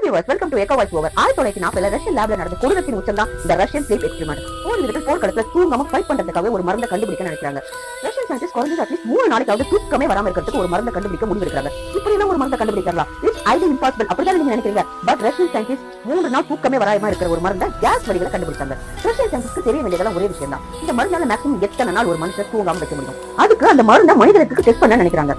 Viewers, welcome to echo voice over. 1940 Russian லேப்ல நடந்த கொடூரத்தின் உச்சம் தான் இந்த ரஷ்யன் ஸ்லீப் எக்ஸ்பெரிமெண்ட். போர் வீரர்கள் போர்க்களத்துல தூங்காம ஃபைட் பண்றதுக்காக ஒரு மருந்தை கண்டுபிடிக்க நினைக்கிறாங்க. ரஷ்யன் சயின்டிஸ்ட் குறைஞ்சது அட்லீஸ்ட் 3 நாளைக்காவது தூக்கமே வராம இருக்கிறதுக்கு ஒரு மருந்தை கண்டுபிடிக்க முடிவு எடுக்கிறாங்க. இப்படி எல்லாம் ஒரு மருந்தை கண்டுபிடிக்கலாம், இட்ஸ் ஐடியா இம்பாசிபிள் அப்படிதான் நீங்க நினைக்கிறீங்க. பட் ரஷ்யன் சயின்டிஸ்ட் 3 நாள் தூக்கமே வராம இருக்கிற ஒரு மருந்தை கேஸ் வழிகளை கண்டுபிடிச்சாங்க. ரஷ்யன் சயின்டிஸ்ட்க்கு தெரிய வேண்டியதெல்லாம் ஒரே விஷயம் தான், இந்த மருந்தால மேக்ஸிமம் எத்தனை நாள் ஒரு மனுஷன் தூங்காம வைக்க முடியும். அதுக்கு அந்த மருந்தை மனிதர்களுக்கு டெஸ்ட் பண்ண நினைக்கிறாங்க.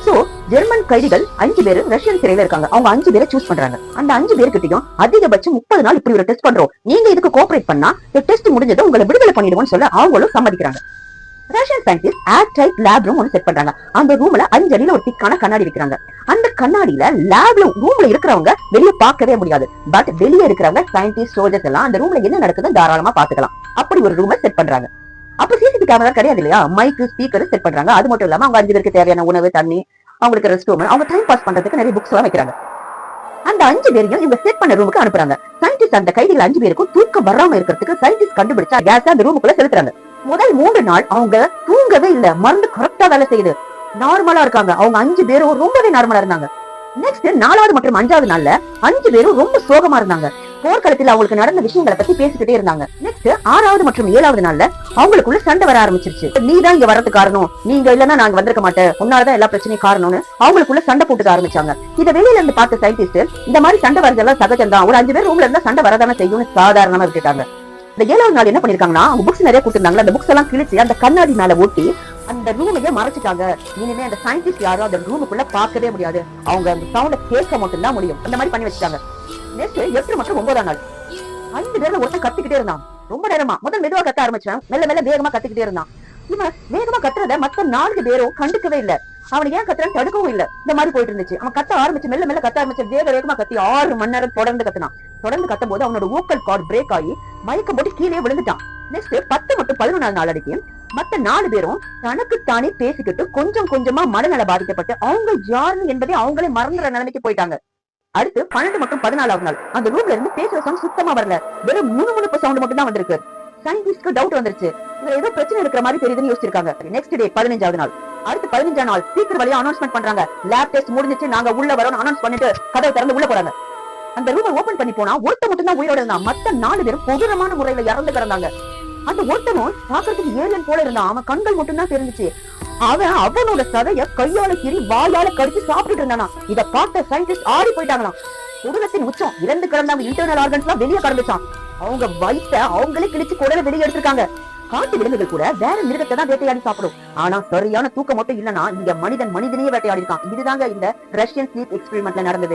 சோ ஜெர்மன் கைதிகள் 5 பேர் ரஷ்யன் சிறையில இருக்காங்க. அவங்க 5 பேரை சூஸ் பண்றாங்க. அந்த 5 பேர்கிட்டயும் அதிகபட்சம் 30 நாள் இப்படி ஒரு டெஸ்ட் பண்றோம், நீங்க இதுக்கு கோஆபரேட் பண்ணா இந்த டெஸ்ட் முடிஞ்சது உங்களை விடுதலை பண்ணிடுவோம்னு சொல்ல அவங்களும் சம்மதிக்கிறாங்க. Russian scientist airtight lab room ஒன்னு செட் பண்றாங்க. அந்த ரூம்ல 5 அடியில ஒரு திக்கான கண்ணாடி வைக்கிறாங்க. அந்த கண்ணாடியில லேப்ல ரூம்ல இருக்கிறவங்க வெளியே பார்க்கவே முடியாது. பட் வெளியே இருக்கிறவங்க சயின்டிஸ்ட் சோல்ஜர்ஸ் எல்லாம் அந்த ரூம்ல என்ன நடக்குதுன்னு தாராளமா பாத்துக்கலாம். அப்படி ஒரு ரூமை செட் பண்றாங்க. அப்ப சிசிடிவி கேமரா கிடையாது இல்லையா, மைக்கு ஸ்பீக்கர் செட் பண்றாங்க. அது மட்டும் இல்லாம அவங்க 5 பேருக்கு தேவையான உணவு, தண்ணி, அவங்களுக்கு ரெஸ்ட் ரூம், அவங்க டைம் பாஸ் பண்றதுக்கு நிறைய புக்ஸ் எல்லாம் வைக்கிறாங்க. அந்த 5 பேரையும் இவங்க செட் பண்ண ரூமுக்கு அனுப்புறாங்க. சயின்டிஸ்ட் அந்த கைதிகள் 5 பேருக்கும் தூக்கம் வராம இருக்கிறதுக்கு சயின்டிஸ்ட் கண்டுபிடிச்சா கேஸ் அந்த ரூமுக்குள்ள செலுத்துறாங்க. முதல் 3 நாள் அவங்க தூங்கவே இல்ல, மருந்து கரெக்டா வேலை செய்யுது, நார்மலா இருக்காங்க. அவங்க 5 பேரும் ரொம்பவே நார்மலா இருந்தாங்க. நெக்ஸ்ட் 4வது மற்றும் 5வது நாள்ல 5 பேரும் ரொம்ப சோகமா இருந்தாங்க. போர்க்களத்தில் அவங்களுக்கு நடந்த விஷயங்களை பத்தி பேசிக்கிட்டே இருந்தாங்க. நெக்ஸ்ட் 6வது மற்றும் 7வது நாள்ல அவங்களுக்குள்ள சண்டை வர ஆரம்பிச்சிருச்சு. நீ தான் இங்க வரதுக்கு காரணம், நீங்க இல்லன்னா நாங்க வந்திருக்க மாட்டேன், உன்னாலதான் எல்லா பிரச்சனையும் காரணம்னு அவங்களுக்குள்ள சண்டை போட்டுக்க ஆரம்பிச்சாங்க. இத வெளியில இருந்து பார்த்த சயின்டிஸ்ட் இந்த மாதிரி சண்டை வரதெல்லாம் சகஜம் தான், ஒரு 5 பேர் ரூம்ல இருந்தா சண்டை வரதானே செய்யும்னு சாதாரணமா விட்டுட்டாங்க. இந்த 7வது நாள் என்ன பண்ணிருக்காங்கன்னா, அவங்க புக்ஸ் நிறைய கொடுத்திருந்தாங்க. அந்த புக்ஸ் எல்லாம் கிழிச்சு அந்த கண்ணாடி மேல ஒட்டி அந்த ரூமையே மறைச்சிட்டாங்க. இனிமே அந்த சயின்டிஸ்ட் யாரும் அந்த ரூமுக்குள்ள பார்க்கவே முடியாது, அவங்க அந்த சவுண்ட கேட்க மட்டும் தான் முடியும். அந்த மாதிரி பண்ணி வச்சுட்டாங்க. நெக்ஸ்ட் 8 மற்றும் 9ஆம் நாள் 5 பேர்ல ஒருத்தன் கத்திக்கிட்டே இருந்தான். ரொம்ப நேரமா முதல் மெதுவா கத்த ஆரம்பிச்சான், மெல்ல மெல்ல வேகமா கத்திக்கிட்டே இருந்தான். இவன் வேகமா கத்துறத மத்த 4 பேரும் கண்டுக்கவே இல்ல. அவன் ஏன் கத்துறான்னு தடுக்கவும் இல்ல. இந்த மாதிரி போயிட்டு இருந்துச்சு. அவன் கத்த ஆரம்பிச்சு மெல்ல மெல்ல கத்த ஆரம்பிச்சு வேகமா கத்தி 6 மணி நேரம் தொடர்ந்து கத்தினான். தொடர்ந்து கத்தும் போது அவனோட வோக்கல் கார்ட் பிரேக் ஆகி மயக்கம் போட்டு கீழே விழுந்துட்டான். நெக்ஸ்ட் 10 மற்றும் 11ஆம் நாள் அடிக்கும் மத்த 4 பேரும் தனக்குத்தானே பேசிக்கிட்டு கொஞ்சம் கொஞ்சமா மனநல பாதிக்கப்பட்டு அவங்க யாருன்னு என்பதை அவங்களே மறந்துற நிலைமைக்கு போயிட்டாங்க. அடுத்து 12 மற்றும் 14ஆவது நாள் அந்த ரூம்ல இருந்து பேசுற சவுண்ட் சுத்தமா வரல, வெறும் முணுமுணுப்பு சவுண்ட் மட்டும் தான் வந்திருக்கு. சயின்டிஸ்ட்க்கு டவுட் வந்துருச்சு, இதுல ஏதோ பிரச்சனை இருக்கிற மாதிரி தெரியுதுன்னு யோசிச்சிருக்காங்க. நெக்ஸ்ட் டே 15வது நாள் அடுத்து 15ஆம் நாள் ஸ்பீக்கர் வழியா அனௌன்ஸ்மெண்ட் பண்றாங்க, லேப் டெஸ்ட் முடிஞ்சிச்சு, நாங்க உள்ள வரோம்னு அனௌன்ஸ் பண்ணிட்டு கதவை திறந்து உள்ள போறாங்க. அந்த ரூமை ஓபன் பண்ணி போனா ஒருத்த மட்டும் தான் உயிரோட இருந்தான். மத்த 4 பேரும் கொடூரமான முறையில இறந்து கிடந்தாங்க. அந்த ஒருத்தனும் பாக்குறதுக்கு ஏலியன் போல இருந்தான். அவன் கண்கள் மட்டும் தான் தெரிஞ்சிச்சு. அவன் அவனோட சதைய கையால கீறி வாயால கடிச்சு சாப்பிட்டு இருந்தானா. இத பார்த்த சயின்டிஸ்ட் ஆடி போயிட்டாங்களாம். கொடூரத்தின் உச்சம், இறந்து கிடந்தவங்க இன்டர்னல் ஆர்கன்ஸ் எல்லாம் வெளியே கடந்துச்சான். அவங்க வயிற்ற அவங்களே கிழிச்சு குடலை வெளியே எடுத்திருக்காங்க. காட்டு விலங்குகள் கூட வேற மிருகத்தை தான் வேட்டையாடி சாப்பிடும். ஆனா சரியான தூக்கம் மட்டும் இல்லனா இங்க மனிதனையே வேட்டையாடி இருக்கான். இதுதாங்க இந்த ரஷ்யன் ஸ்லீப் எக்ஸ்பெரிமெண்ட்ல நடந்தது.